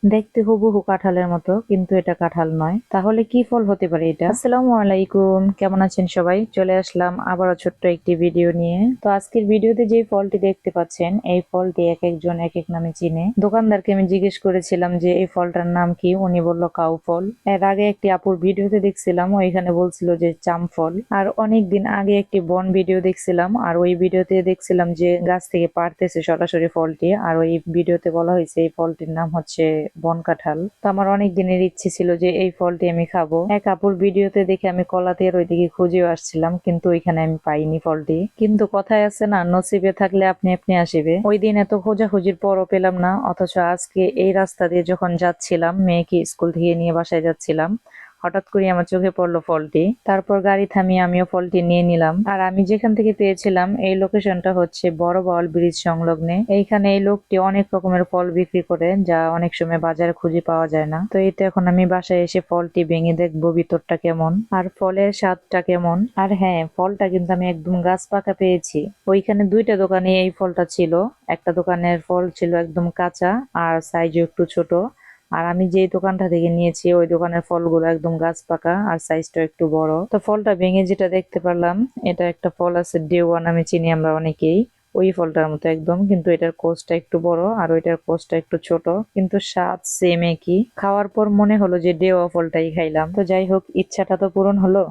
দেখতে হুবহু কাঁঠালের মতো, কিন্তু এটা কাঁঠাল নয়। তাহলে কি ফল হতে পারে এটা? আসসালামু আলাইকুম, কেমন আছেন সবাই? চলে আসলাম আবারও ছোট্ট একটি ভিডিও নিয়ে। তো আজকের ভিডিওতে যে ফলটি দেখতে পাচ্ছেন, এই ফলটি এক একজন এক এক নামে চিনে। দোকানদারকে আমি জিজ্ঞেস করেছিলাম যে এই ফলটার নাম কি, উনি বলল কাউ ফল। এর আগে একটি আপুর ভিডিওতে দেখছিলাম, ওইখানে বলছিল যে চাম ফল। আর অনেকদিন আগে একটি বন ভিডিও দেখছিলাম, আর ওই ভিডিওতে দেখছিলাম যে গাছ থেকে পাড়তেছে সরাসরি ফলটি, আর ওই ভিডিওতে বলা হয়েছে এই ফলটির নাম হচ্ছে বন কাঁঠাল। তো আমার অনেক দিনের ইচ্ছে ছিল যে এই ফলটি আমি খাবো। এক আপুর ভিডিওতে দেখে আমি কলাতের ওইদিকে খুঁজেও আসছিলাম, কিন্তু ওইখানে আমি পাইনি ফলটি। কিন্তু কথায় আছে না, নসিবে থাকলে আপনি আপনি আসিবে। ওই দিন এত খোঁজাখুঁজির পরও পেলাম না, অথচ আজকে এই রাস্তা দিয়ে যখন যাচ্ছিলাম, মেয়েকে স্কুল থেকে নিয়ে বাসায় যাচ্ছিলাম, হঠাৎ করে আমার চোখে পড়লো ফলটি। তারপর গাড়ি থামিয়ে আমিও ফলটি নিয়ে নিলাম। আর আমি যেখান থেকে পেয়েছিলাম এই লোকেশনটা হচ্ছে বড় বাওয়াল ব্রিজ সংলগ্নে। এইখানে এই লোকটি অনেক রকমের ফল বিক্রি করে, যা অনেক সময় বাজারে খুঁজে পাওয়া যায় না। তো এই তো এখন আমি বাসায় এসে ফলটি ভেঙে দেখবো ভিতরটা কেমন আর ফলের স্বাদটা কেমন। আর হ্যাঁ, ফলটা কিন্তু আমি একদম গাছ পাকা পেয়েছি। ওইখানে দুইটা দোকানে এই ফলটা ছিল। একটা দোকানের ফল ছিল একদম কাঁচা আর সাইজও একটু ছোট। আর আমি যে দোকানটা থেকে নিয়েছি ওই দোকানের ফলগুলো একদম গাছ পাকা আর সাইজটা একটু বড়। তো ফলটা ভেঙে যেটা দেখতে পারলাম, এটা একটা ফল আছে ডেওয়া নামে, চিনি আমরা অনেকেই। ওই ফলটার মতো একদম, কিন্তু এটার কোষটা একটু বড় আর ওইটার কোষটা একটু ছোট, কিন্তু স্বাদ সেম একই। খাওয়ার পর মনে হলো যে ডেওয়া ফলটাই খাইলাম। তো যাই হোক, ইচ্ছাটা তো পূরণ হলো।